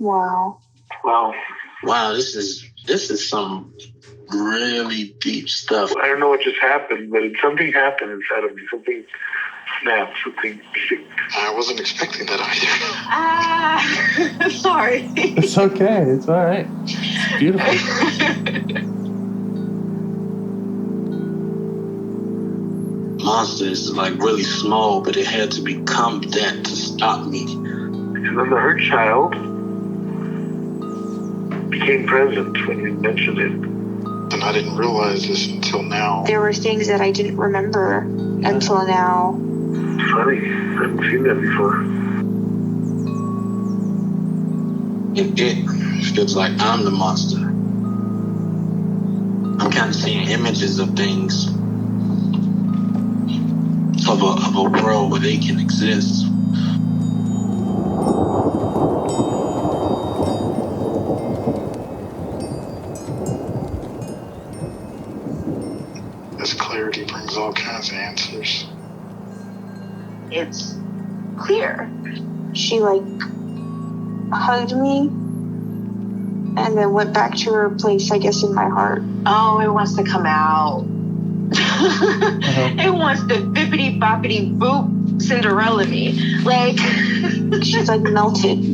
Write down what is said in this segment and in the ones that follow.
Wow. Wow, this is some really deep stuff. I don't know what just happened, but something happened inside of me. Something snapped, something sick. I wasn't expecting that either. Sorry. It's okay. It's all right. It's beautiful. Monster is like really small, but it had to become that to stop me. And then the hurt child became present when you mentioned it. And I didn't realize this until now. There were things that I didn't remember until now. Funny, I haven't seen that before. It feels like I'm the monster. I'm kind of seeing images of things. Of a world where they can exist. This clarity brings all kinds of answers. It's clear. She hugged me and then went back to her place, I guess, in my heart. Oh, it wants to come out. It wants to bippity boppity boop Cinderella me. She's melted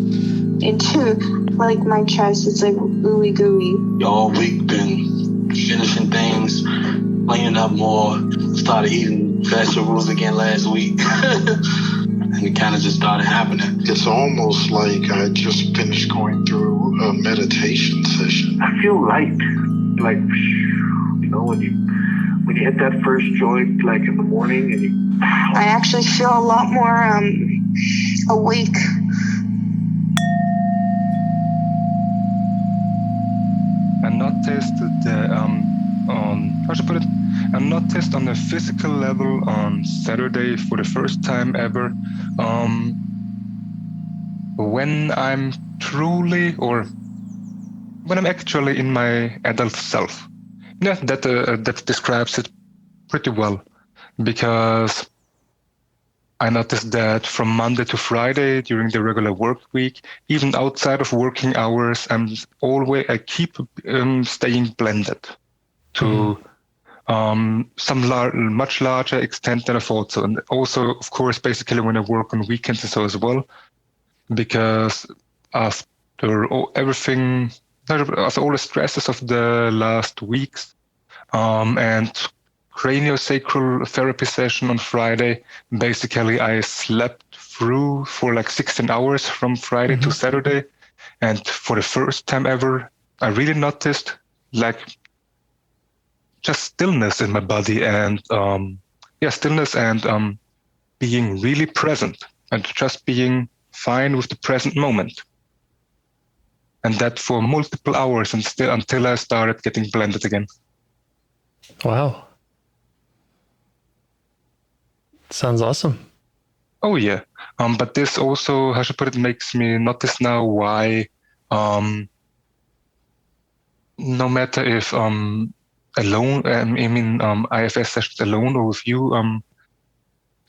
into my chest. It's ooey gooey. All week been finishing things, cleaning up more, started eating vegetables again last week. And it kind of just started happening. It's almost like I just finished going through a meditation session. I feel light. When you hit that first joint, in the morning, and I actually feel a lot more awake. I noticed I noticed on a physical level on Saturday for the first time ever, when I'm truly, or when I'm actually in my adult self. Yeah, that describes it pretty well, because I noticed that from Monday to Friday during the regular work week, even outside of working hours, I keep staying blended to some much larger extent than I thought so. And also, of course, basically when I work on weekends and so as well, because after all the stresses of the last weeks and craniosacral therapy session on Friday, basically I slept through for 16 hours from Friday to Saturday. And for the first time ever, I really noticed just stillness in my body and stillness and being really present and just being fine with the present moment. And that for multiple hours and still until I started getting blended again. Wow. Sounds awesome. Oh yeah. But this also, how should I put it, makes me notice now why no matter if alone, IFS sessions alone or with you, how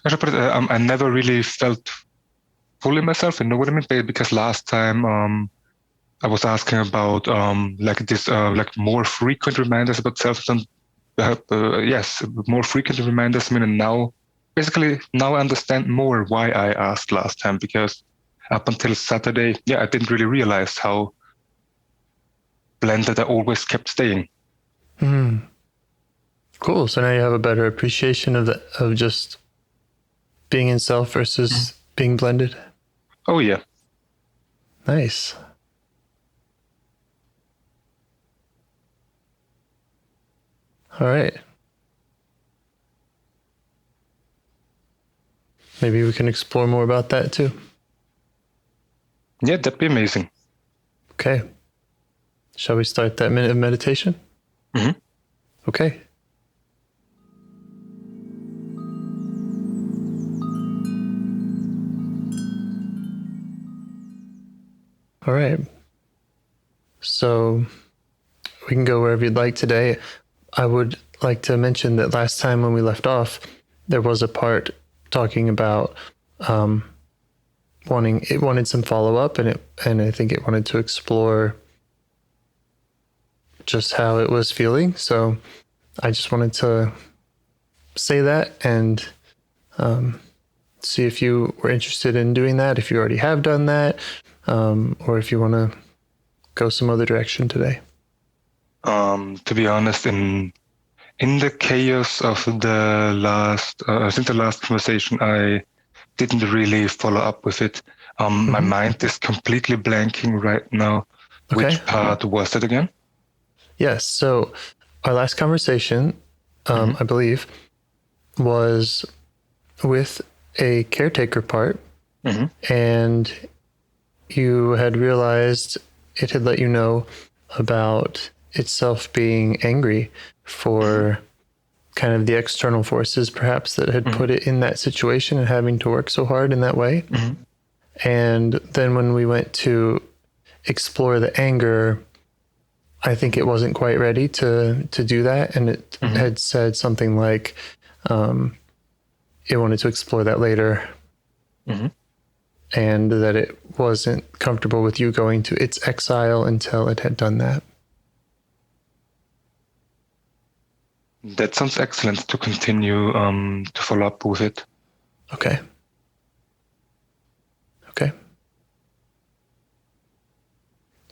should I put it, I never really felt fully myself, you know what I mean? Because last time I was asking about more frequent reminders about self. Yes, more frequent reminders. And now I understand more why I asked last time, because up until Saturday, I didn't really realize how blended I always kept staying. Cool. So now you have a better appreciation of just being in self versus being blended. Oh yeah. Nice. All right. Maybe we can explore more about that too. Yeah, that'd be amazing. Okay. Shall we start that minute of meditation? Mm-hmm. Okay. All right. So we can go wherever you'd like today. I would like to mention that last time when we left off, there was a part talking about wanted some follow-up, and I think it wanted to explore just how it was feeling. So I just wanted to say that and see if you were interested in doing that, if you already have done that, or if you want to go some other direction today. To be honest, in the chaos of the last, since the last conversation, I didn't really follow up with it. My mind is completely blanking right now. Okay. Which part was it again? Yes. So our last conversation, I believe, was with a caretaker part, and you had realized it had let you know about itself being angry for kind of the external forces perhaps that had put it in that situation and having to work so hard in that way. And then when we went to explore the anger, I think it wasn't quite ready to do that, and it had said something like it wanted to explore that later, and that it wasn't comfortable with you going to its exile until it had done that. That sounds excellent to continue to follow up with it. Okay.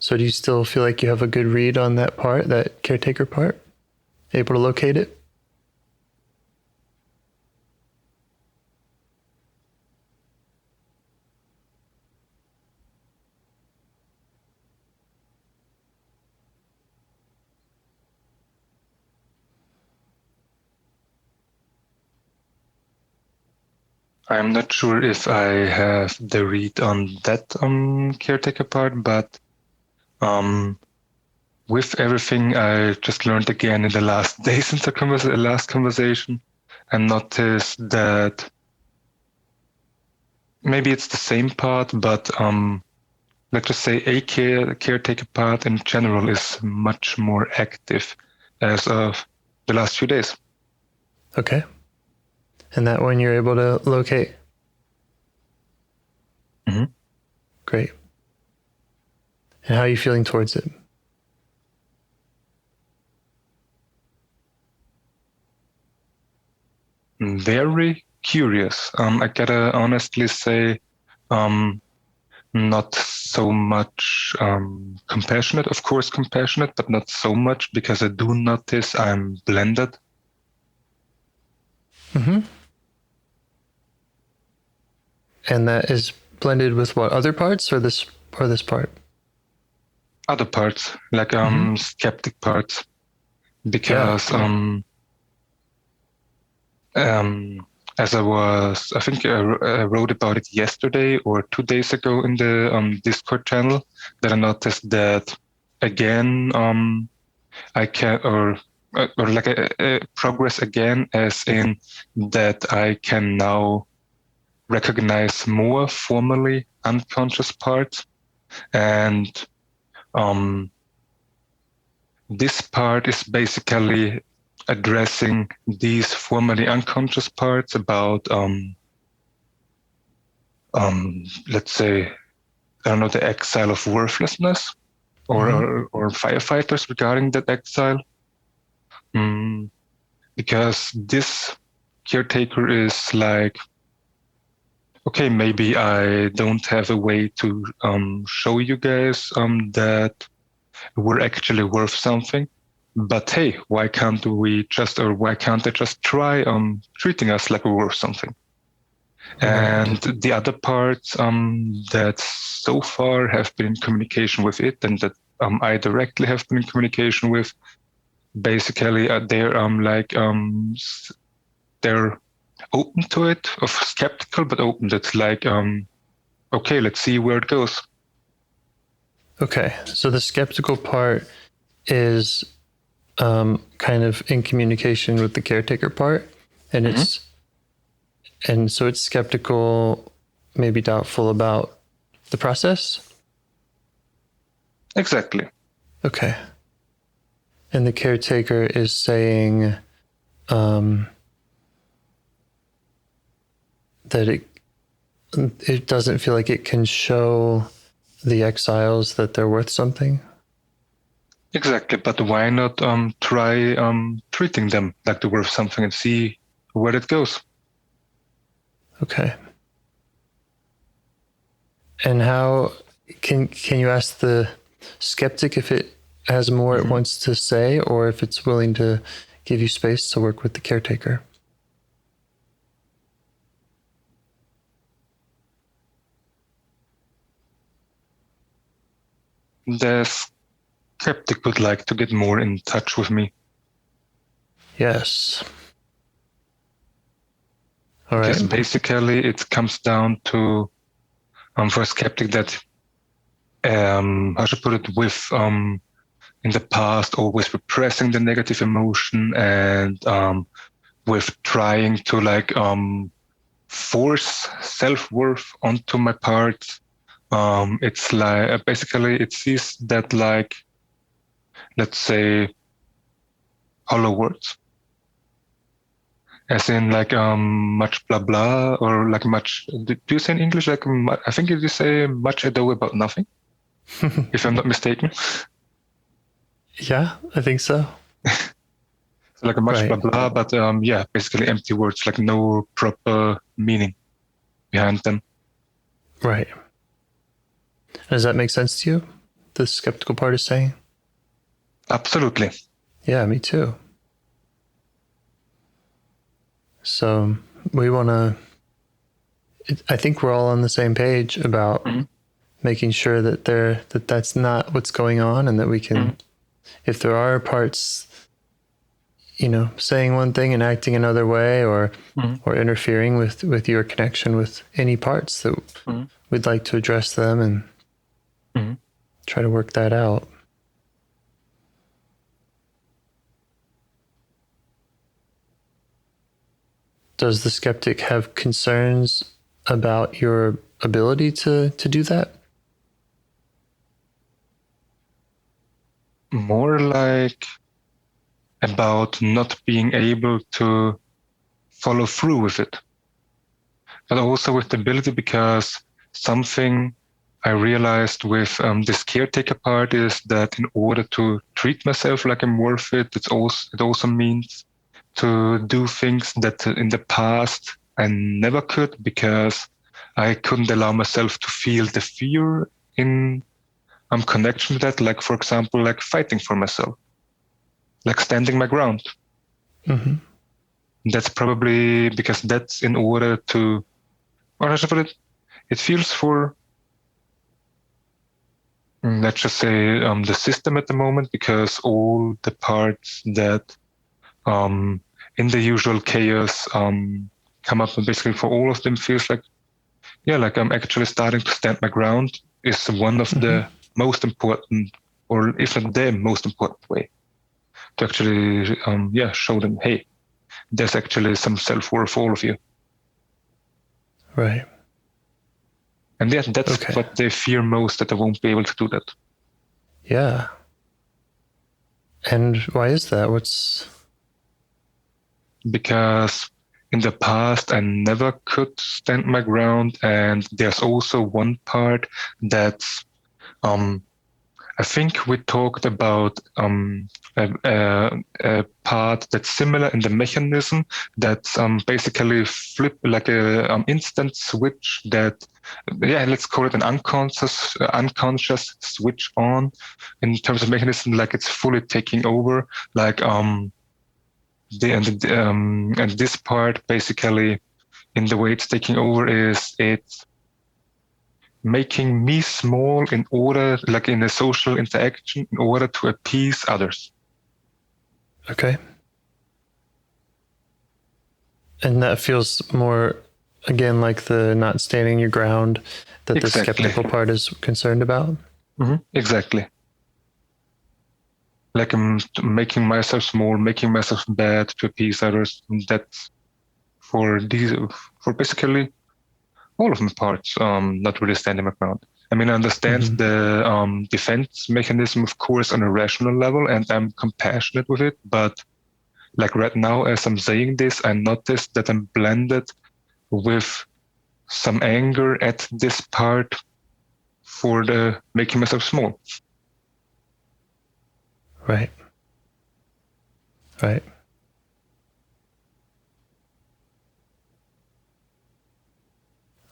So do you still feel like you have a good read on that part, that caretaker part? Able to locate it? I'm not sure if I have the read on that caretaker part, but with everything I just learned again in the last day since the last conversation, I noticed that maybe it's the same part, but let's just say a caretaker part in general is much more active as of the last few days. Okay. And that one you're able to locate? Great. And how are you feeling towards it? Very curious. I gotta honestly say, not so much compassionate. Of course, compassionate, but not so much because I do notice I'm blended. And that is blended with what, other parts or this part? Other parts, like skeptic parts, because as I think I wrote about it yesterday or 2 days ago in the Discord channel, that I noticed that again I can or like a progress again, as in that I can now recognize more formally unconscious parts, and this part is basically addressing these formerly unconscious parts about let's say, I don't know, the exile of worthlessness or firefighters regarding that exile. Because this caretaker is like, okay, maybe I don't have a way to show you guys that we're actually worth something. But hey, why can't they just try treating us like we're worth something? And the other parts that so far have been in communication with it, and that I directly have been in communication with, basically they're open to it, of skeptical, but open. That's like, okay, let's see where it goes. Okay, so the skeptical part is kind of in communication with the caretaker part, and so it's skeptical, maybe doubtful about the process? Exactly. Okay. And the caretaker is saying that it doesn't feel like it can show the exiles that they're worth something. Exactly, but why not try treating them like they're worth something and see where it goes? Okay. And how can you ask the skeptic if it has more it wants to say, or if it's willing to give you space to work with the caretaker? The skeptic would like to get more in touch with me. Yes. All right. Because basically it comes down to, for a skeptic, that, how should I put it, with in the past always repressing the negative emotion and with trying to like force self-worth onto my parts. It's like basically it sees that like, let's say, hollow words, as in like much blah blah, or like much. Do you say in English like I think you say much ado about nothing, if I'm not mistaken. Yeah, I think so. So like a much Right. blah blah, but yeah, basically empty words, like no proper meaning behind them. Right. Does that make sense to you? The skeptical part is saying? Absolutely. Yeah, me too. So we want to, I think we're all on the same page about making sure that that's not what's going on, and that we can, if there are parts, saying one thing and acting another way, or interfering with your connection with any parts, that we'd like to address them and try to work that out. Does the skeptic have concerns about your ability to do that? More like about not being able to follow through with it, but also with the ability, because something I realized with this caretaker part is that in order to treat myself like I'm worth it, it also means to do things that in the past I never could, because I couldn't allow myself to feel the fear in connection with that. Like, for example, like fighting for myself, like standing my ground. Mm-hmm. That's probably because that's in order to, or how should I put it? It feels for, let's just say, the system at the moment, because all the parts that in the usual chaos come up, and basically for all of them feels like, yeah, like I'm actually starting to stand my ground is one of the most important, or if not the most important way to actually, show them, hey, there's actually some self-worth for all of you. Right. And yeah, that's what they fear most, that I won't be able to do that. Yeah. And why is that? Because in the past, I never could stand my ground. And there's also one part that's, I think we talked about a part that's similar in the mechanism, that's basically flip like a instant switch that, let's call it an unconscious switch on in terms of mechanism, like it's fully taking over, like and this part basically in the way it's taking over is it's making me small in order, like in a social interaction, in order to appease others. Okay. And that feels more, again, like the not standing your ground that the skeptical part is concerned about? Exactly. Like I'm making myself small, making myself bad to appease others. That's for basically all of my parts, not really standing my ground. I mean, I understand the defense mechanism, of course, on a rational level, and I'm compassionate with it. But like right now, as I'm saying this, I noticed that I'm blended with some anger at this part for the making myself small. Right. Right.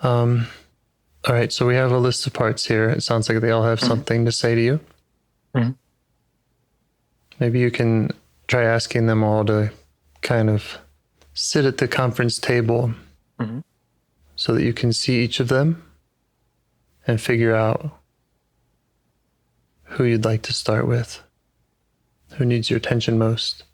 All right, so we have a list of parts here. It sounds like they all have something to say to you. Mm-hmm. Maybe you can try asking them all to kind of sit at the conference table so that you can see each of them and figure out who you'd like to start with, who needs your attention most.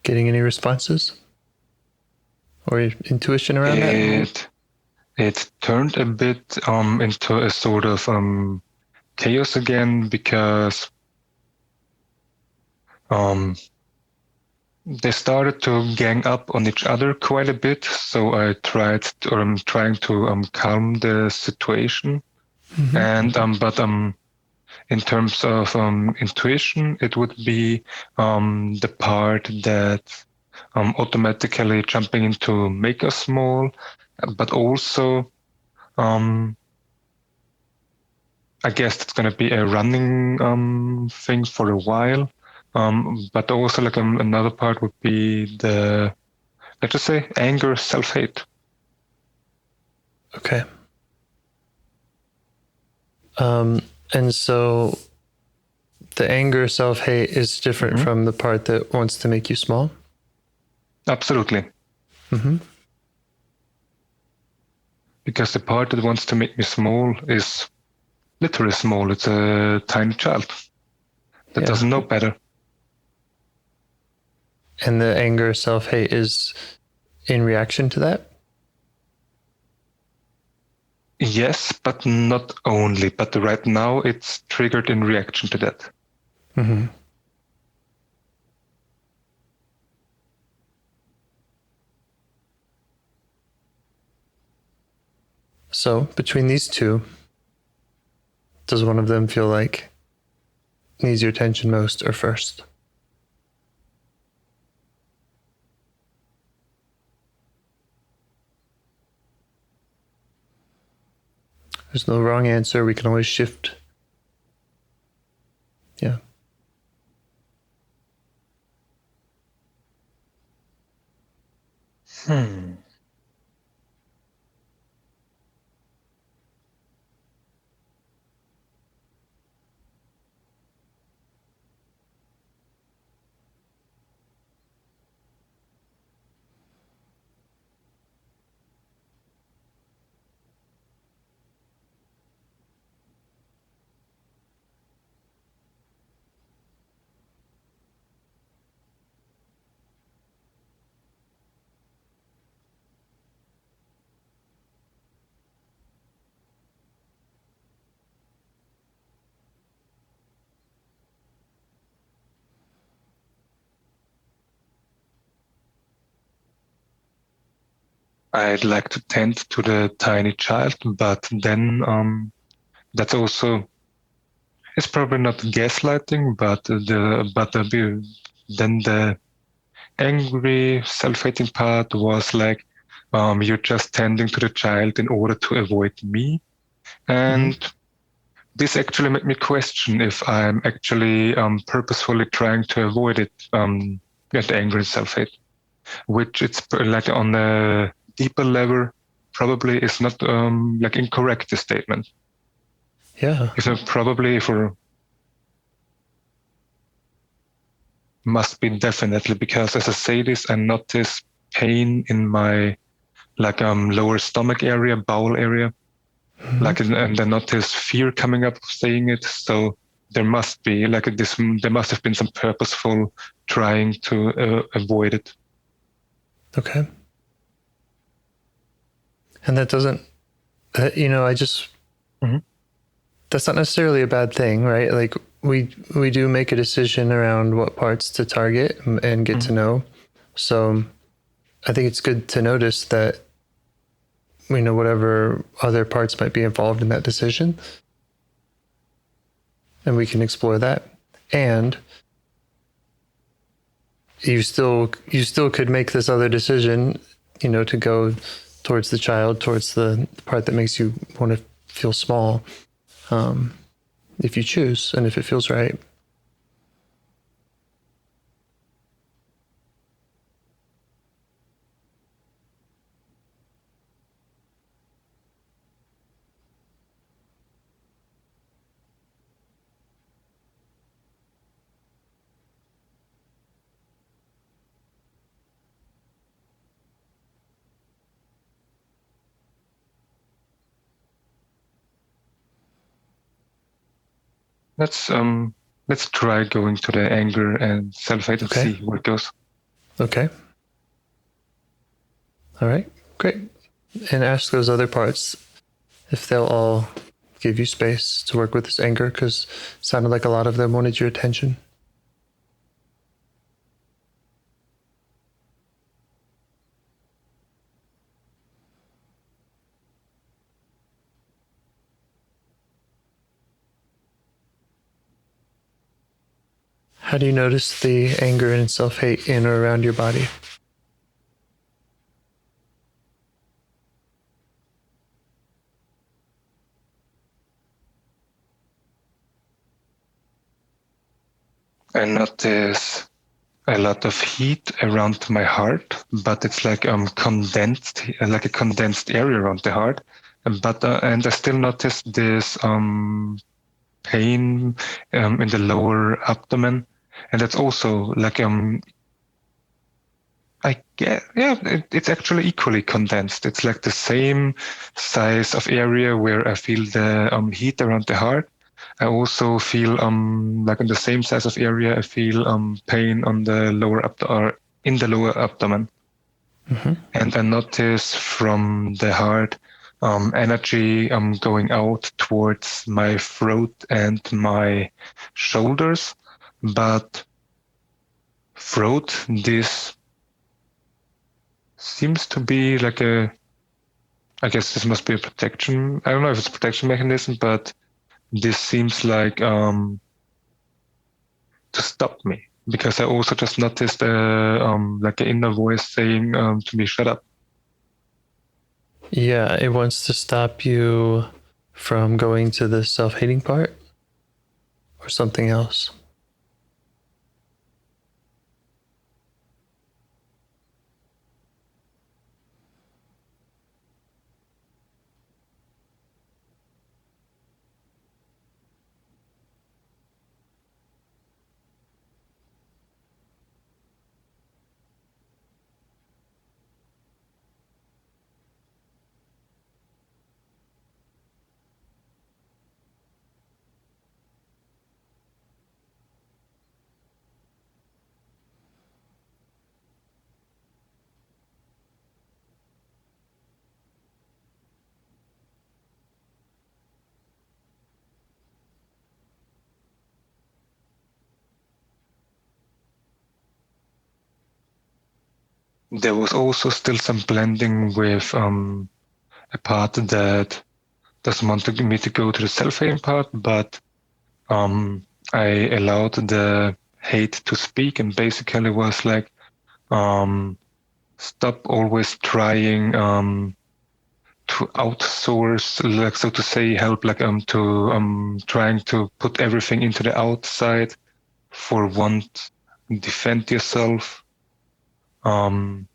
Getting any responses or intuition around that? It turned a bit into a sort of chaos again, because they started to gang up on each other quite a bit. So I'm trying to calm the situation. And but in terms of intuition, it would be the part that automatically jumping into make us small, but also I guess it's going to be a running thing for a while. But also like another part would be the, let's just say, anger, self-hate. Okay. And so the anger, self-hate is different from the part that wants to make you small? Absolutely. Because the part that wants to make me small is literally small. It's a tiny child that doesn't know better. And the anger, self-hate is in reaction to that? Yes, but not only. But right now it's triggered in reaction to that. So between these two, does one of them feel like needs your attention most or first? There's no wrong answer. We can always shift. Yeah. I'd like to tend to the tiny child, but then that's also, it's probably not gaslighting, but then the angry, self-hating part was like, you're just tending to the child in order to avoid me. And this actually made me question if I'm actually purposefully trying to avoid it, the anger and self-hate, which it's like on a deeper level probably is not like incorrect, the statement. Yeah. So probably for must be definitely, because as I say this, I notice pain in my like lower stomach area, bowel area, like, and I notice fear coming up saying it. So there must be like this. There must have been some purposeful trying to avoid it. Okay. And that doesn't, I just, that's not necessarily a bad thing, right? Like we do make a decision around what parts to target and get to know. So I think it's good to notice that, whatever other parts might be involved in that decision, and we can explore that. And you still could make this other decision, to go towards the child, towards the part that makes you want to feel small, if you choose and if it feels right. Let's try going to the anger and self-hate and see where it goes. Okay. All right, great. And ask those other parts if they'll all give you space to work with this anger, because it sounded like a lot of them wanted your attention. How do you notice the anger and self-hate in or around your body? I notice a lot of heat around my heart, but it's like condensed, like a condensed area around the heart. But and I still notice this pain in the lower abdomen, and that's also like I get, yeah, it's actually equally condensed. It's like the same size of area where I feel the heat around the heart. I also feel like in the same size of area I feel pain on the lower or in the lower abdomen. And I notice from the heart energy going out towards my throat and my shoulders, but throat, this seems to be like I guess this must be a protection. I don't know if it's a protection mechanism, but this seems like to stop me, because I also just noticed like an inner voice saying to me, shut up. Yeah, it wants to stop you from going to the self-hating part or something else. There was also still some blending with a part that doesn't want me to go to the self-hating part, but I allowed the hate to speak, and basically was like, stop always trying to outsource, like so to say, help like to trying to put everything into the outside for want defend yourself. Not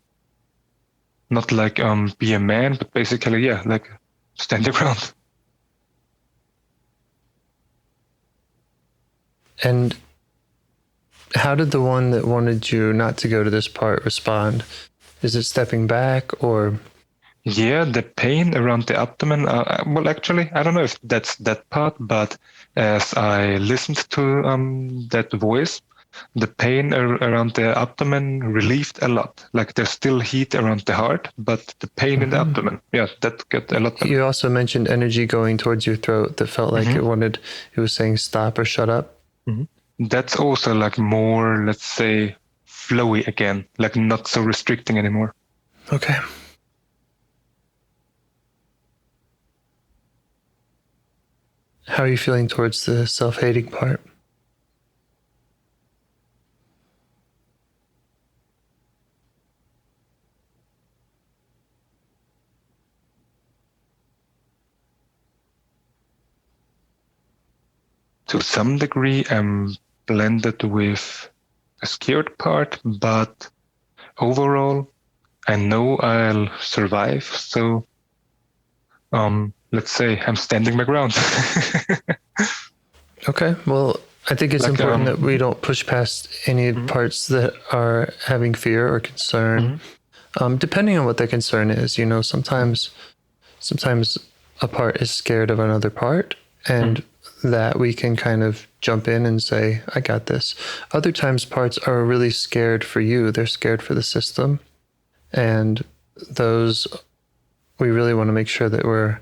like be a man, but basically like stand your ground. And how did the one that wanted you not to go to this part respond? Is it stepping back or? Yeah, the pain around the abdomen. Well, actually, I don't know if that's that part, but as I listened to that voice, the pain around the abdomen relieved a lot. Like there's still heat around the heart, but the pain in the abdomen, that got a lot better. You also mentioned energy going towards your throat that felt like it was saying stop or shut up. That's also like more, let's say, flowy again, like not so restricting anymore. Okay. How are you feeling towards the self-hating part? To some degree, I'm blended with a scared part, but overall, I know I'll survive. So, let's say I'm standing my ground. Okay. Well, I think it's Like, important that we don't push past any parts that are having fear or concern. Depending on what the concern is, sometimes a part is scared of another part, and that we can kind of jump in and say, I got this. Other times parts are really scared for you. They're scared for the system. And those we really want to make sure that we're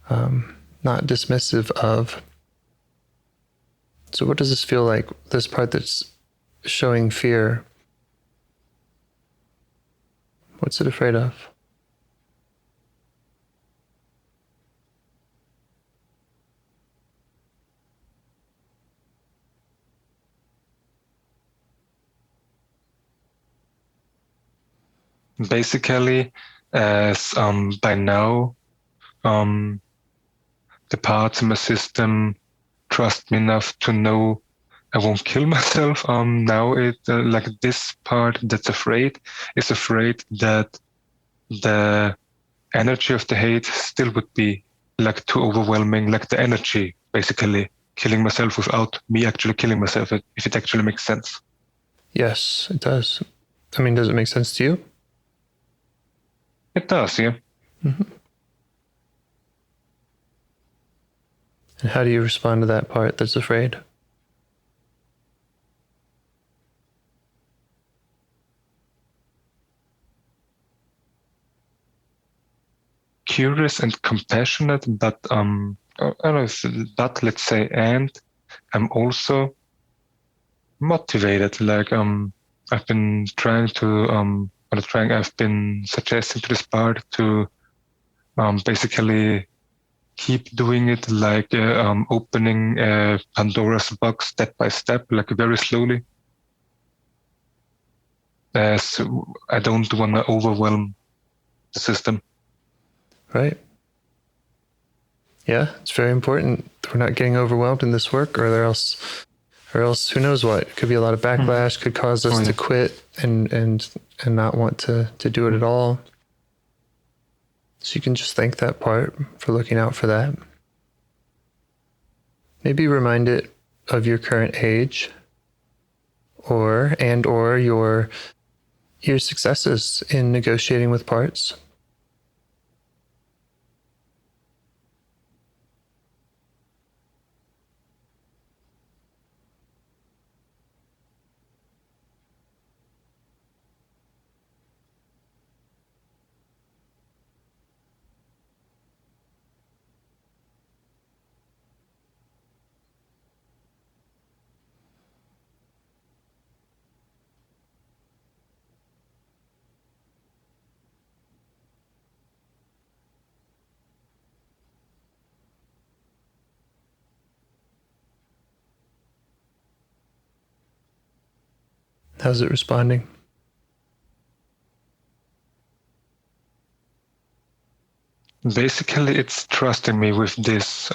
not dismissive of. So what does this feel like? This part that's showing fear, what's it afraid of? Basically, as by now, the parts in my system trust me enough to know I won't kill myself. Now it like this part that's afraid is afraid that the energy of the hate still would be like too overwhelming, like the energy basically killing myself without me actually killing myself, if it actually makes sense. Yes, it does. I mean, does it make sense to you? It does, yeah. And how do you respond to that part that's afraid? Curious and compassionate, but I don't know if that, let's say, and I'm also motivated. Like I've been trying to I've been suggesting to this part to basically keep doing it, like opening Pandora's box step by step, like very slowly, as I don't want to overwhelm the system. Right. Yeah, it's very important. We're not getting overwhelmed in this work, or else who knows what? It could be a lot of backlash, could cause us to quit and not want to do it at all. So you can just thank that part for looking out for that. Maybe remind it of your current age or your successes in negotiating with parts. How's it responding? Basically, it's trusting me with this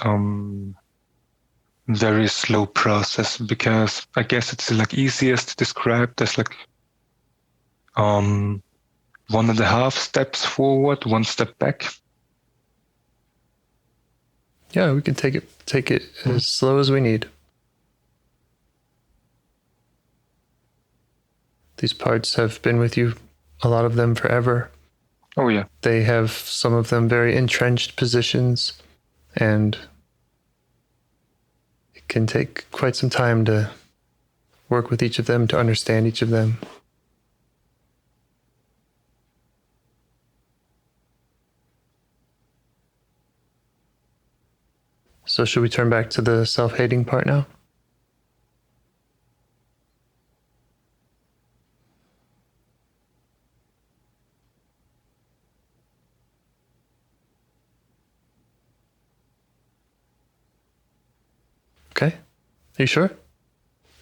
very slow process, because I guess it's like easiest to describe as like 1.5 steps forward, 1 step back. Yeah, we can take it as slow as we need. These parts have been with you, a lot of them, forever. Oh yeah. They have, some of them, very entrenched positions, and it can take quite some time to work with each of them, to understand each of them. So should we turn back to the self-hating part now? Okay. Are you sure?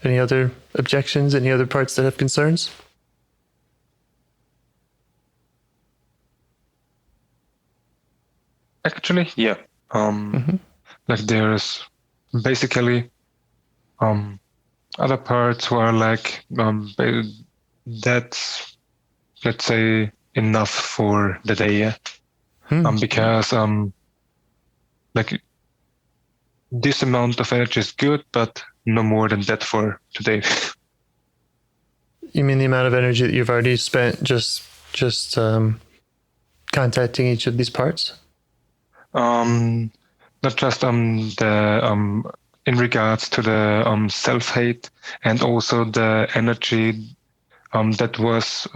Any other objections? Any other parts that have concerns? Actually, yeah. Like there's basically other parts who are like that's, let's say, enough for the day. Yeah. Because like this amount of energy is good, but no more than that for today. You mean the amount of energy that you've already spent just contacting each of these parts? Not just the in regards to the self-hate, and also the energy that was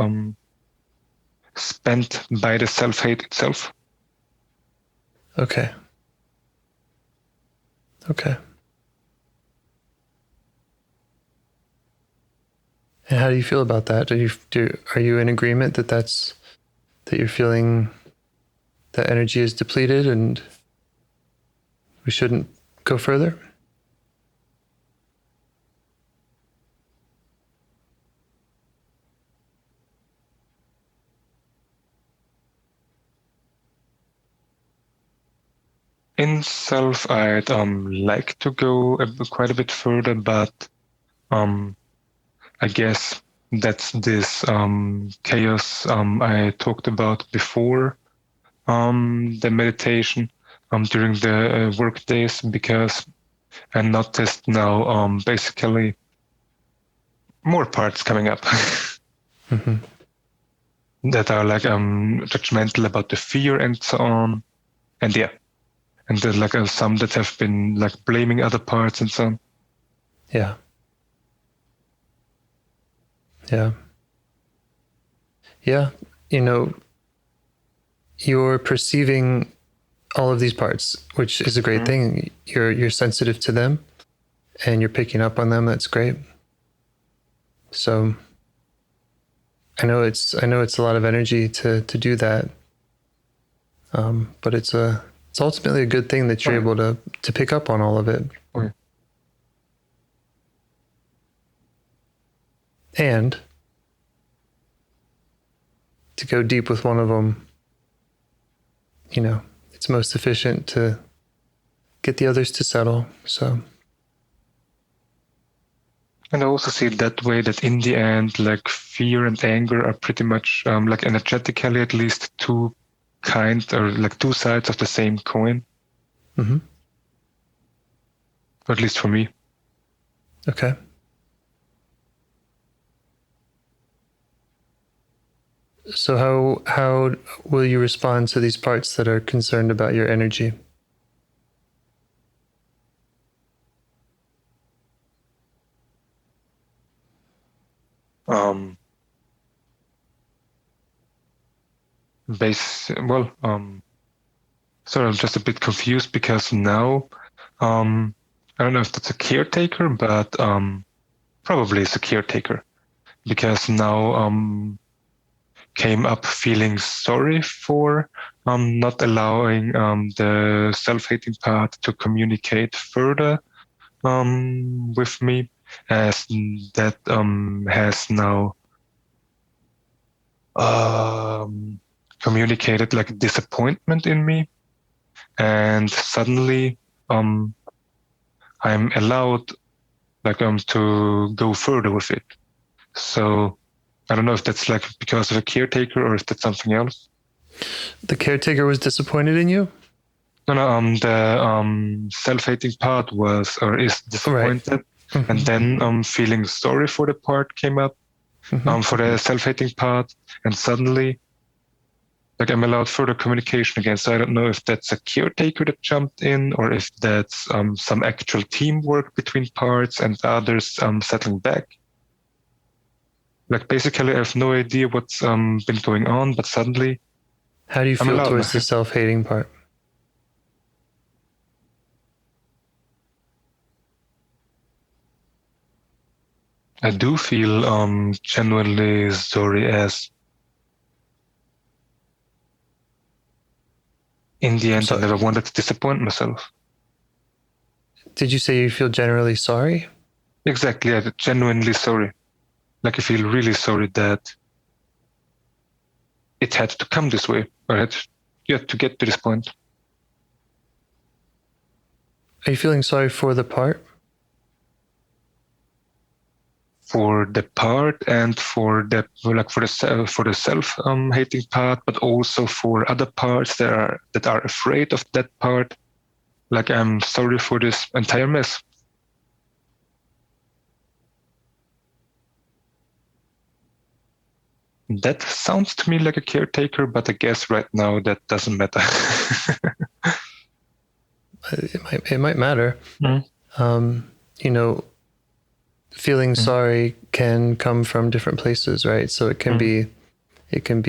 spent by the self-hate itself. Okay. And how do you feel about that? Are you in agreement that you're feeling that energy is depleted and we shouldn't go further? In self, I'd like to go quite a bit further, but I guess that's this chaos I talked about before the meditation during the work days, because I noticed now basically more parts coming up that are like judgmental about the fear and so on, and yeah. And there's like some that have been like blaming other parts and so on. Yeah. You know, you're perceiving all of these parts, which is a great thing. You're sensitive to them and you're picking up on them. That's great. So I know it's a lot of energy to do that. But it's ultimately a good thing that you're able to pick up on all of it. And to go deep with one of them, it's most efficient to get the others to settle. So. And I also see it that way, that in the end, like fear and anger are pretty much like energetically at least two kinds, or like two sides of the same coin. Or at least for me. Okay. So how will you respond to these parts that are concerned about your energy? Sorry, I'm just a bit confused, because now, I don't know if that's a caretaker, but probably it's a caretaker, because now came up feeling sorry for not allowing the self-hating part to communicate further with me, as that has now communicated like disappointment in me, and suddenly I'm allowed to go further with it. So I don't know if that's like because of a caretaker or if that's something else. The caretaker was disappointed in you? No, the self-hating part was or is disappointed, Right. Mm-hmm. and then feeling sorry for the part came up, for the self-hating part, and suddenly I'm allowed further communication again. So I don't know if that's a caretaker that jumped in or if that's some actual teamwork between parts and others settling back. Basically, I have no idea what's been going on, but suddenly. How do you feel towards the self-hating part? I do feel genuinely sorry, as in the end I never wanted to disappoint myself. Did you say you feel generally sorry? Exactly, I'm genuinely sorry. I feel really sorry that it had to come this way, or had to get to this point. Are you feeling sorry for the part? For the part and for the self-hating part, but also for other parts that are afraid of that part. I'm sorry for this entire mess. That sounds to me like a caretaker, but I guess right now that doesn't matter. It might matter. Feeling sorry can come from different places, right? So it can be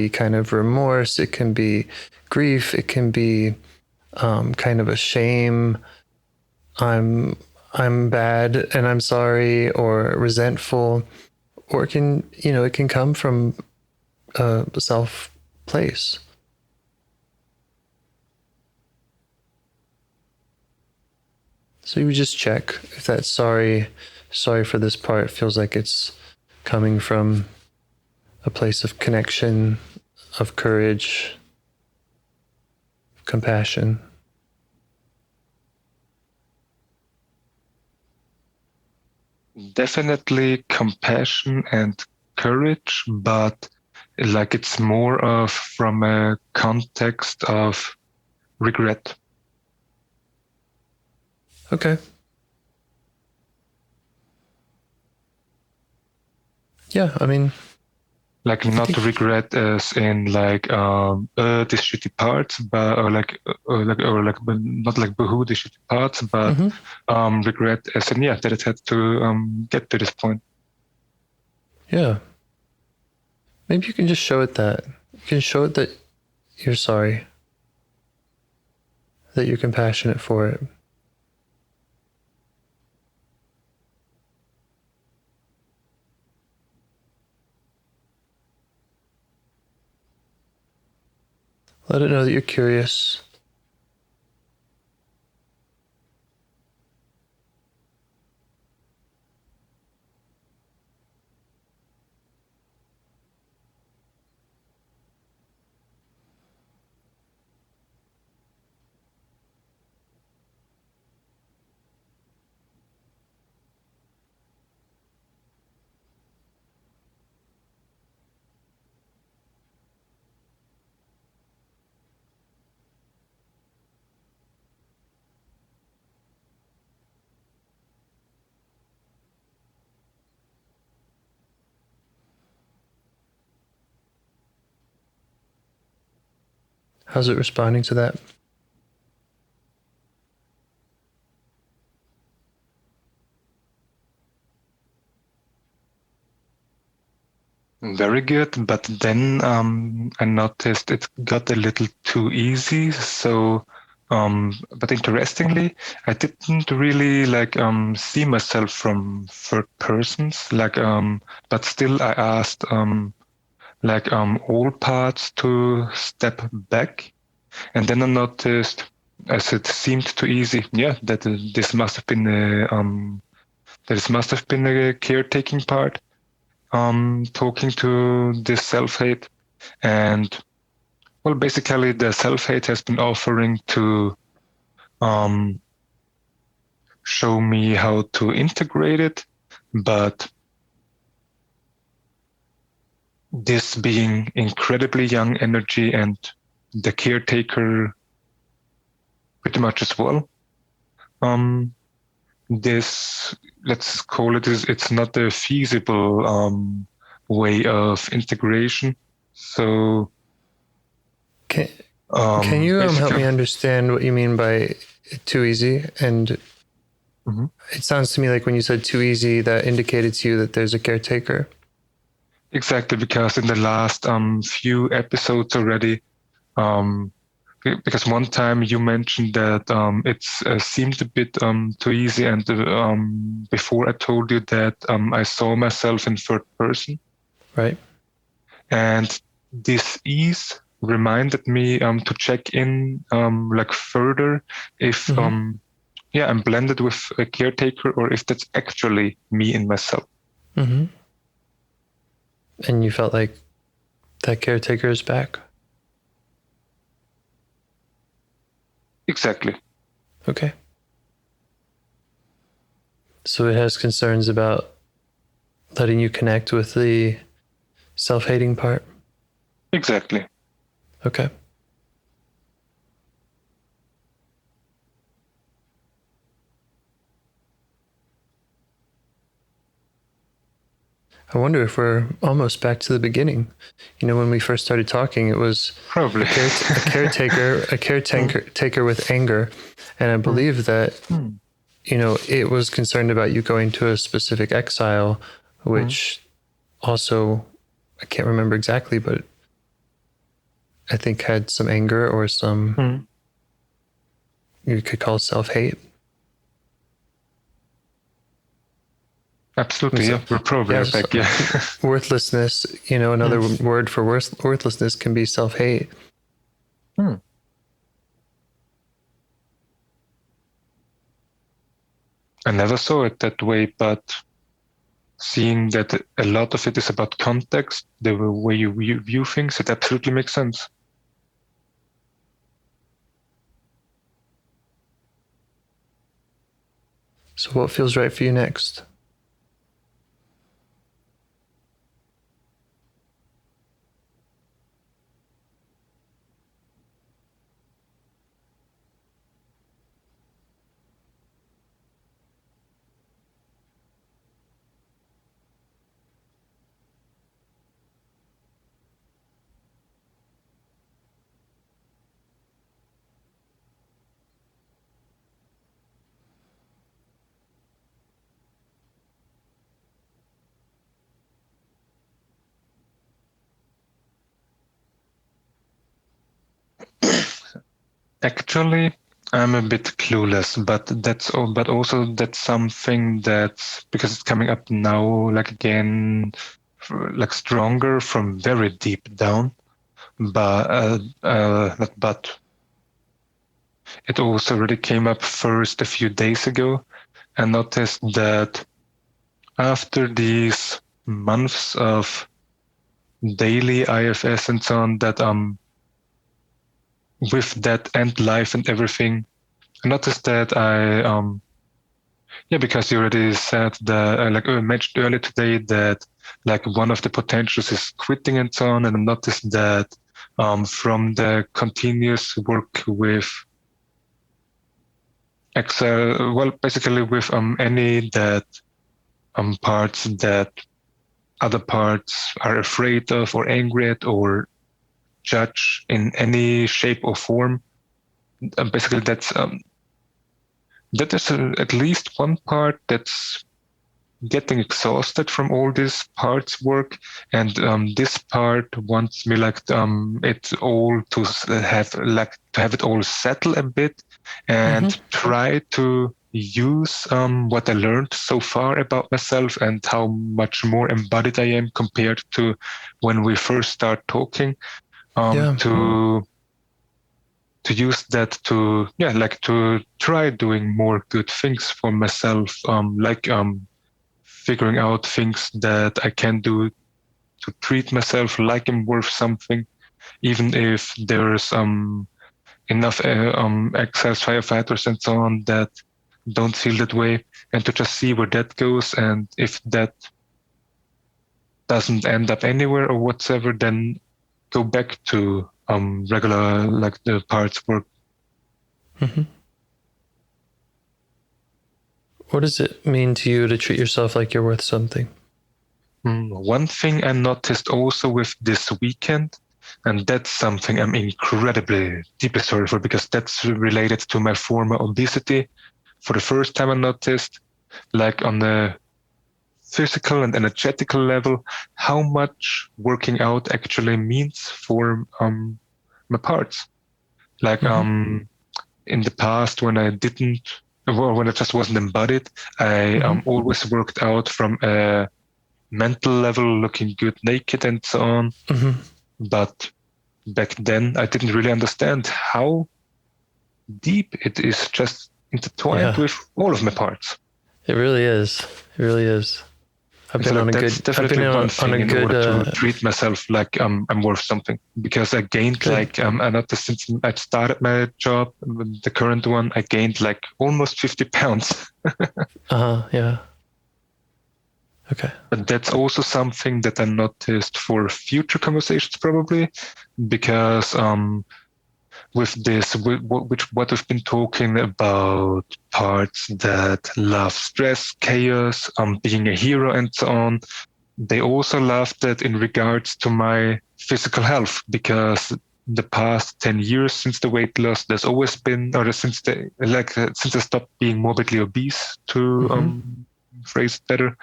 kind of remorse, it can be grief, it can be kind of a shame. I'm bad and I'm sorry, or resentful, or it can come from a self place. So you would just check if that sorry for this part feels like it's coming from a place of connection, of courage, compassion. Definitely compassion and courage, but it's more of from a context of regret. Okay. Yeah, I mean, not regret as in this shitty parts, but but not boo the shitty parts, but regret as in that it had to get to this point. Yeah. Maybe you can just show it that. You can show it that you're sorry, that you're compassionate for it. Let it know that you're curious. How's it responding to that? Very good, but then I noticed it got a little too easy. So, but interestingly, I didn't really see myself from third persons. But still, I asked all parts to step back, and then I noticed, as it seemed too easy, that this must have been a caretaking part. Talking to this self-hate, and basically the self-hate has been offering to show me how to integrate it, but this being incredibly young energy and the caretaker pretty much as well. This, let's call it, it's not a feasible way of integration. So can you help me understand what you mean by too easy? And it sounds to me like when you said too easy, that indicated to you that there's a caretaker. Exactly, because in the last few episodes already, because one time you mentioned that it seemed a bit too easy, and before I told you that I saw myself in third person. Right. And this ease reminded me to check in like further if I'm blended with a caretaker or if that's actually me in myself. Mm-hmm. And you felt like that caretaker is back? Exactly. Okay. So it has concerns about letting you connect with the self-hating part? Exactly. Okay. I wonder if we're almost back to the beginning. You know, when we first started talking, it was probably a caretaker with anger, and I believe that you know it was concerned about you going to a specific exile, which also I can't remember exactly, but I think had some anger or some you could call self-hate. Absolutely, yeah. We're probably back, yeah. Worthlessness, you know, another word for worthlessness can be self-hate. I never saw it that way, but seeing that a lot of it is about context, the way you view things, it absolutely makes sense. So what feels right for you next? Actually, I'm a bit clueless, but but also that's something that's because it's coming up now, like again, like stronger from very deep down. But it also already came up first a few days ago. I noticed that after these months of daily IFS and so on, that with that end life and everything, I noticed that because you already said that, I mentioned earlier today that like one of the potentials is quitting and so on, and I noticed that from the continuous work with Excel, well, basically with any that parts that other parts are afraid of or angry at or judge in any shape or form. Basically, that is at least one part that's getting exhausted from all this parts work, and this part wants me it all to have it all settle a bit and try to use what I learned so far about myself and how much more embodied I am compared to when we first start talking, to use that to try doing more good things for myself, figuring out things that I can do to treat myself like I'm worth something, even if there's enough ex firefighters and so on that don't feel that way, and to just see where that goes, and if that doesn't end up anywhere or whatsoever, then go back to regular, like the parts work. Mm-hmm. What does it mean to you to treat yourself like you're worth something? One thing I noticed also with this weekend, and that's something I'm incredibly deeply sorry for, because that's related to my former obesity. For the first time I noticed, like on the physical and energetical level, how much working out actually means for my parts. Like in the past, when I didn't, or when I just wasn't embodied, I always worked out from a mental level, looking good naked and so on. But back then, I didn't really understand how deep it is just intertwined with all of my parts. It really is. It really is. I've been on a good. That's definitely one thing in order to treat myself like I'm worth something, because I gained like I noticed since I started my job, the current one, I gained like almost 50 pounds. Yeah. Okay. But that's also something that I noticed for future conversations, probably, because with this, what we've been talking about, parts that love stress, chaos, being a hero, and so on, they also love that in regards to my physical health, because the past 10 years since the weight loss, there's always been, or since I stopped being morbidly obese, to phrase it better,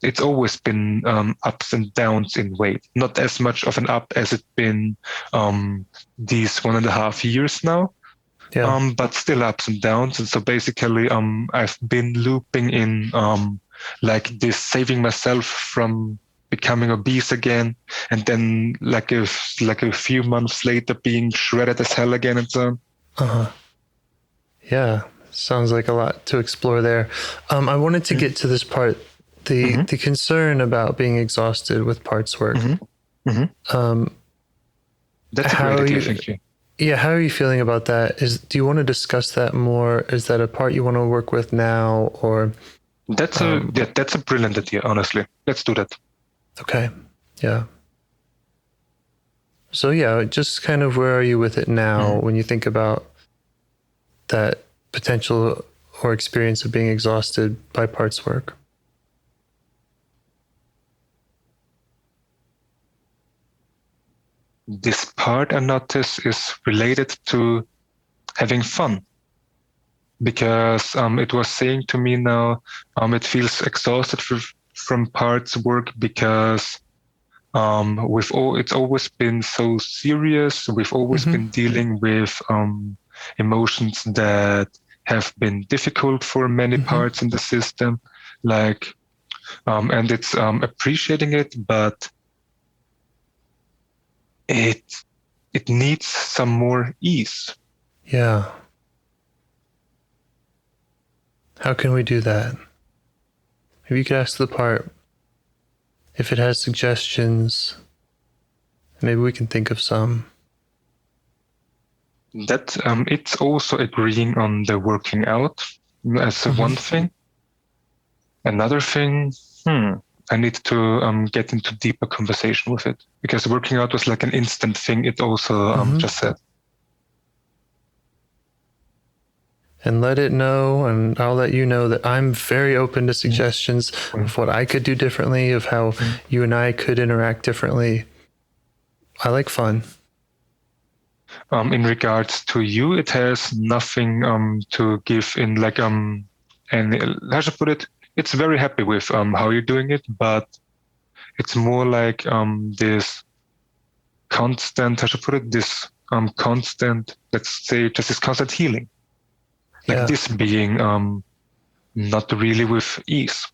it's always been ups and downs in weight. Not as much of an up as it's been these 1.5 years now, but still ups and downs. And so basically, I've been looping in like this, saving myself from becoming obese again, and then like a few months later being shredded as hell again, and so on. Yeah, sounds like a lot to explore there. I wanted to get to this part, the concern about being exhausted with parts work. That's a great idea, thank you. Yeah, how are you feeling about that? Do you want to discuss that more? Is that a part you want to work with now, or? That's a brilliant idea, honestly. Let's do that. Okay. Yeah. So yeah, just kind of where are you with it now when you think about that potential or experience of being exhausted by parts work? This part I notice is related to having fun, because it was saying to me now, it feels exhausted from parts work because it's always been so serious. We've always been dealing with emotions that have been difficult for many parts in the system, like, and it's appreciating it, but it needs some more ease. Yeah. How can we do that? Maybe you could ask the part if it has suggestions. Maybe we can think of some. That it's also agreeing on the working out as one thing. Another thing, I need to get into deeper conversation with it, because working out was like an instant thing. It also just said. And let it know, and I'll let you know that I'm very open to suggestions of what I could do differently, of how you and I could interact differently. I like fun. In regards to you, it has nothing to give in like and how should I put it? It's very happy with how you're doing it, but it's more like this constant, how should I put it? This constant, let's say, just this constant healing. Like this being not really with ease.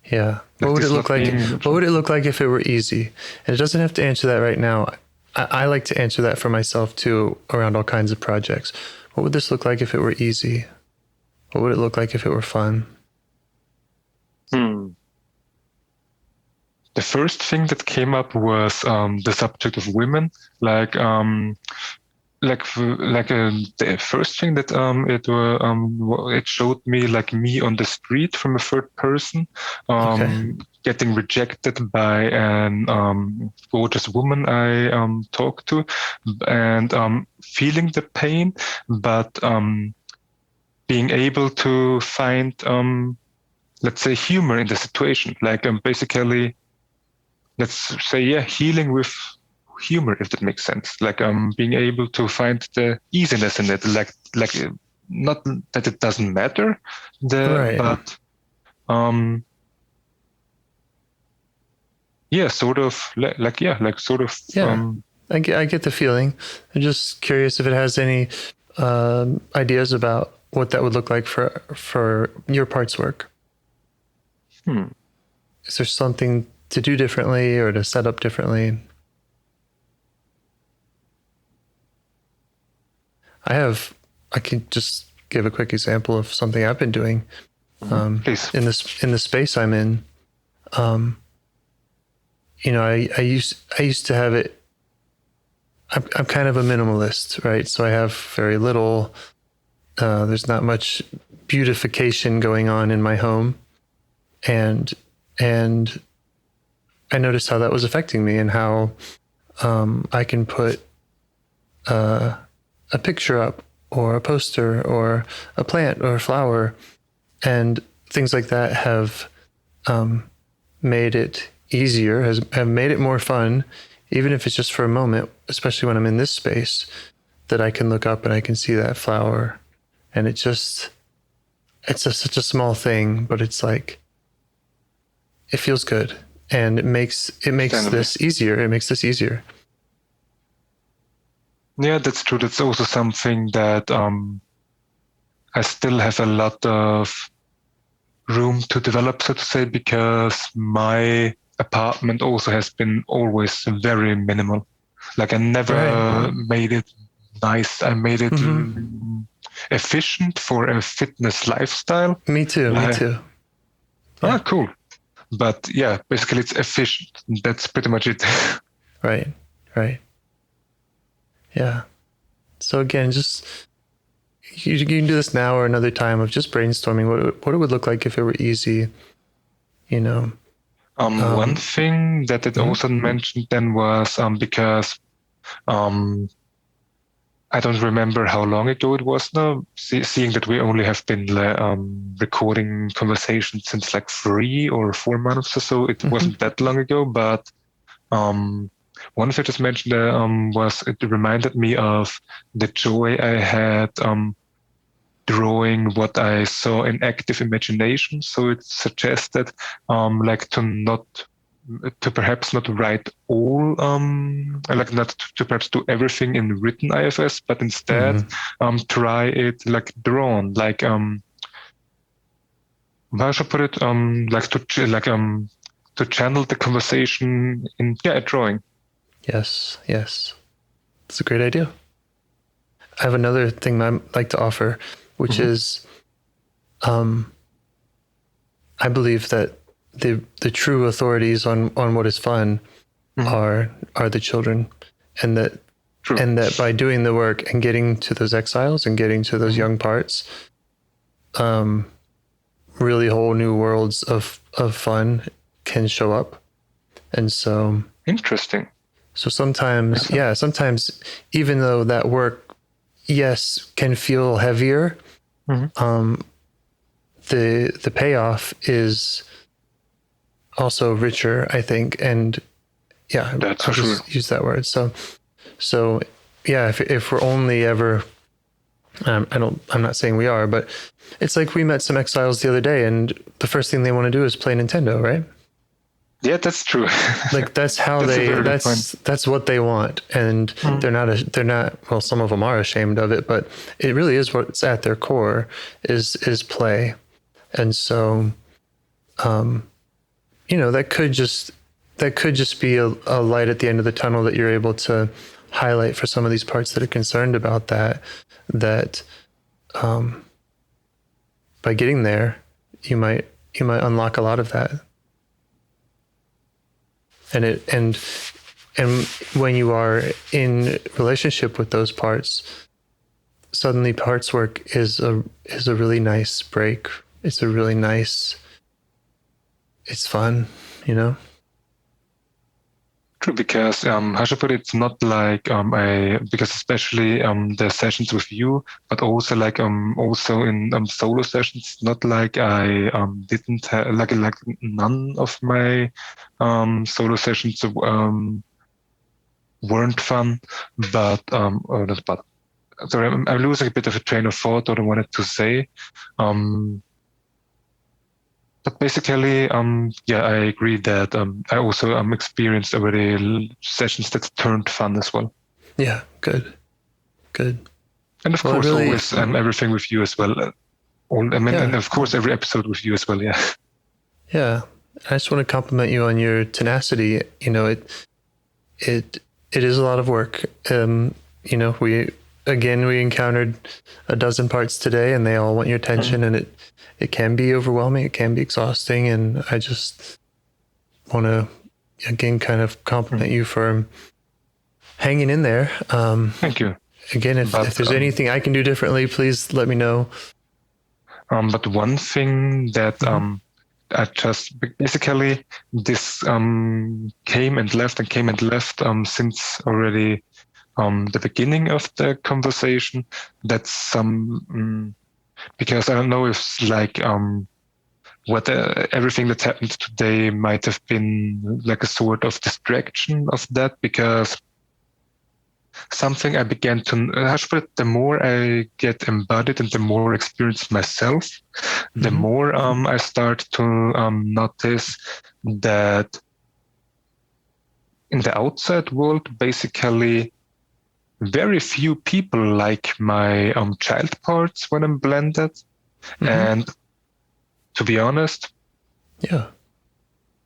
Yeah. What would it look like? What would it look like if it were easy? And it doesn't have to answer that right now. I like to answer that for myself too, around all kinds of projects. What would this look like if it were easy? What would it look like if it were fun? The first thing that came up was the subject of women. Like the first thing that it showed me like me on the street from a third person, getting rejected by an gorgeous woman I talked to, and feeling the pain, but being able to find let's say humor in the situation, like basically, let's say healing with humor, if that makes sense, like being able to find the easiness in it, like not that it doesn't matter, but sort of I get the feeling. I'm just curious if it has any ideas about what that would look like for your part's work. Is there something to do differently or to set up differently? I can just give a quick example of something I've been doing in the space I'm in. I used to have it. I'm kind of a minimalist, right? So I have very little. There's not much beautification going on in my home, and I noticed how that was affecting me, and how I can put a picture up, or a poster, or a plant, or a flower, and things like that have made it easier, have made it more fun, even if it's just for a moment, especially when I'm in this space, that I can look up and I can see that flower. And it's just such a small thing, but it's like, it feels good. And it makes this easier. It makes this easier. Yeah, that's true. That's also something that I still have a lot of room to develop, so to say, because my apartment also has been always very minimal. Like I never made it nice. I made it efficient for a fitness lifestyle. Me too. Yeah. Ah, cool. But yeah, basically it's efficient. That's pretty much it. Right. Yeah. So again, just you can do this now or another time of just brainstorming what it would look like if it were easy. One thing that it also mentioned then was because I don't remember how long ago it was now, seeing that we only have been recording conversations since like 3 or 4 months or so. It wasn't that long ago, but one thing just mentioned was it reminded me of the joy I had drawing what I saw in active imagination. So it suggested like to perhaps not write all, like not to perhaps do everything in written IFS, but instead try it like drawn, like how should I put it, like to channel the conversation in a drawing. Yes, it's a great idea. I have another thing I'd like to offer, which is, I believe that the true authorities on what is fun are the children, and that by doing the work and getting to those exiles and getting to those young parts, really whole new worlds of fun can show up. And so interesting. So sometimes even though that work, yes, can feel heavier, the payoff is also richer, I think. And yeah, that's I'll just use that word. So yeah, if we're only ever, I'm not saying we are, but it's like we met some exiles the other day, and the first thing they want to do is play Nintendo, right? Yeah, that's true. Like that's how that's what they want, and they're not. Well, some of them are ashamed of it, but it really is what's at their core is play, and so, that could just be a light at the end of the tunnel that you're able to highlight for some of these parts that are concerned about that. By getting there, you might unlock a lot of that. And and when you are in relationship with those parts, suddenly parts work is a really nice break. It's a really nice. It's fun, you know. True, because how should I put it? It's not like because especially the sessions with you, but also like also in solo sessions. It's not like I didn't have like none of my solo sessions weren't fun, but or not but sorry, I'm losing a bit of a train of thought what I wanted to say. But basically, yeah, I agree that I also experienced already sessions that turned fun as well. Yeah, good. And of course, really, always everything with you as well. And of course, every episode with you as well. Yeah. Yeah, I just want to compliment you on your tenacity. You know, it is a lot of work. You know, we encountered a dozen parts today, and they all want your attention, and it can be overwhelming. It can be exhausting, and I just want to again kind of compliment you for hanging in there. Thank you. Again, if there's anything I can do differently, please let me know. But one thing that I just basically this came and left since already the beginning of the conversation. That's because I don't know if like whether everything that happened today might have been like a sort of distraction of that, because something I began to, the more I get embodied and the more experience myself, the more I start to notice that in the outside world, basically, very few people like my child parts when I'm blended. And to be honest,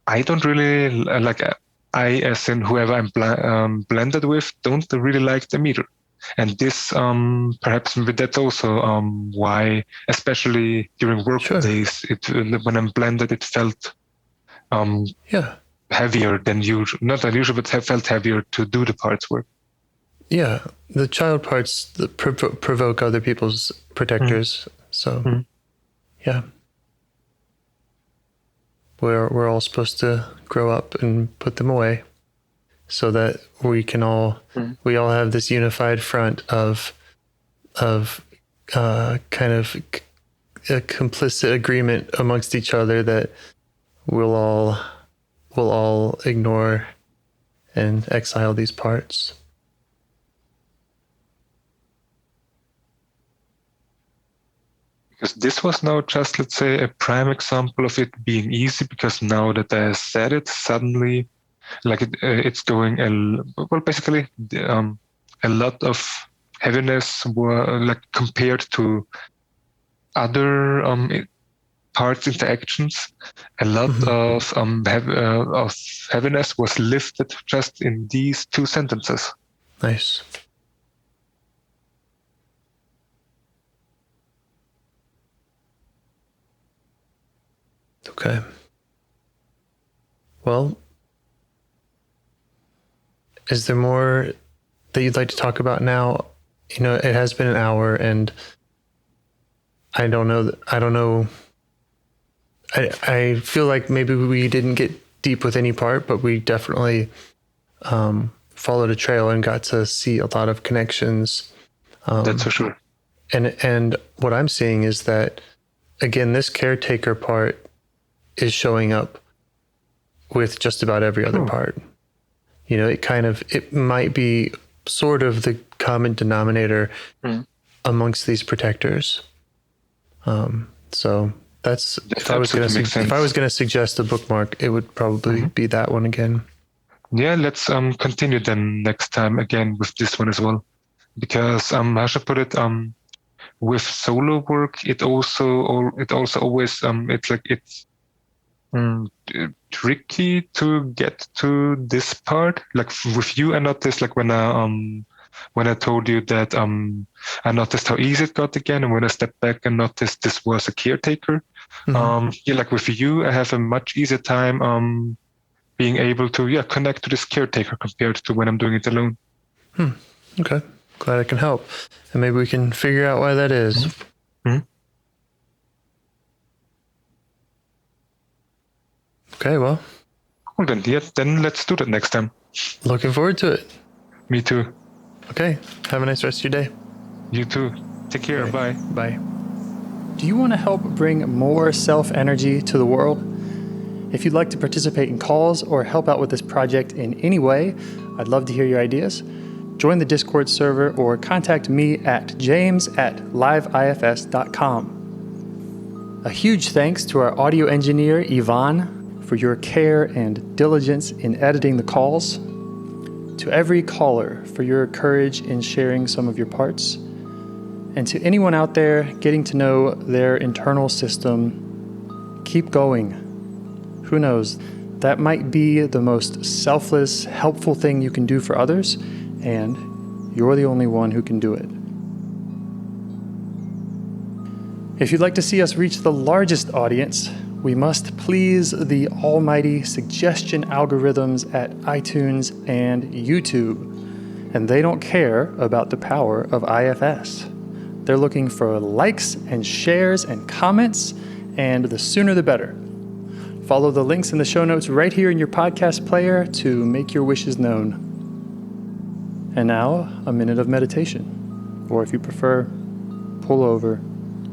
I don't really like. I, as in whoever I'm blended with, don't really like them either. And this, perhaps that's also why, especially during work days, when I'm blended, it felt heavier than usual. Not unusual, but felt heavier to do the parts work. Yeah, the child parts that provoke other people's protectors. So, yeah. We're all supposed to grow up and put them away, so that we can all we all have this unified front of kind of a complicit agreement amongst each other that we'll all ignore and exile these parts. Because this was now just, let's say, a prime example of it being easy, because now that I said it, suddenly, like it's going, basically, a lot of heaviness were like compared to other parts interactions. A lot of heaviness was lifted just in these 2 sentences. Nice. Okay. Well, is there more that you'd like to talk about now? You know, it has been an hour, and I don't know. I feel like maybe we didn't get deep with any part, but we definitely followed a trail and got to see a lot of connections. That's for sure. And what I'm seeing is that, again, this caretaker part is showing up with just about every other part. You know, it might be sort of the common denominator amongst these protectors. So that's if I was going to suggest a bookmark, it would probably be that one again. Yeah, let's continue then next time again with this one as well, because how should I put it? With solo work, it also always it's tricky to get to this part. Like with you, I noticed, like when I told you that I noticed how easy it got again, and when I stepped back and noticed this was a caretaker. Yeah, like with you, I have a much easier time being able to connect to this caretaker compared to when I'm doing it alone. Okay. Glad I can help. And maybe we can figure out why that is. Okay, well. Then let's do that next time. Looking forward to it. Me too. Okay. Have a nice rest of your day. You too. Take care. Okay. Bye. Bye. Do you want to help bring more self-energy to the world? If you'd like to participate in calls or help out with this project in any way, I'd love to hear your ideas. Join the Discord server or contact me at james@liveifs.com. A huge thanks to our audio engineer, Yvonne, for your care and diligence in editing the calls. To every caller for your courage in sharing some of your parts. And to anyone out there getting to know their internal system, keep going. Who knows? That might be the most selfless, helpful thing you can do for others, and you're the only one who can do it. If you'd like to see us reach the largest audience, we must please the almighty suggestion algorithms at iTunes and YouTube. And they don't care about the power of IFS. They're looking for likes and shares and comments, and the sooner the better. Follow the links in the show notes right here in your podcast player to make your wishes known. And now, a minute of meditation. Or if you prefer, pull over.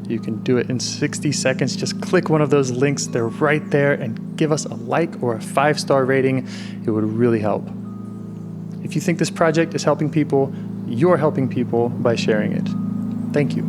You can do it in 60 seconds. Just click one of those links. They're right there, and give us a like or a 5-star rating. It would really help. If you think this project is helping people, you're helping people by sharing it. Thank you.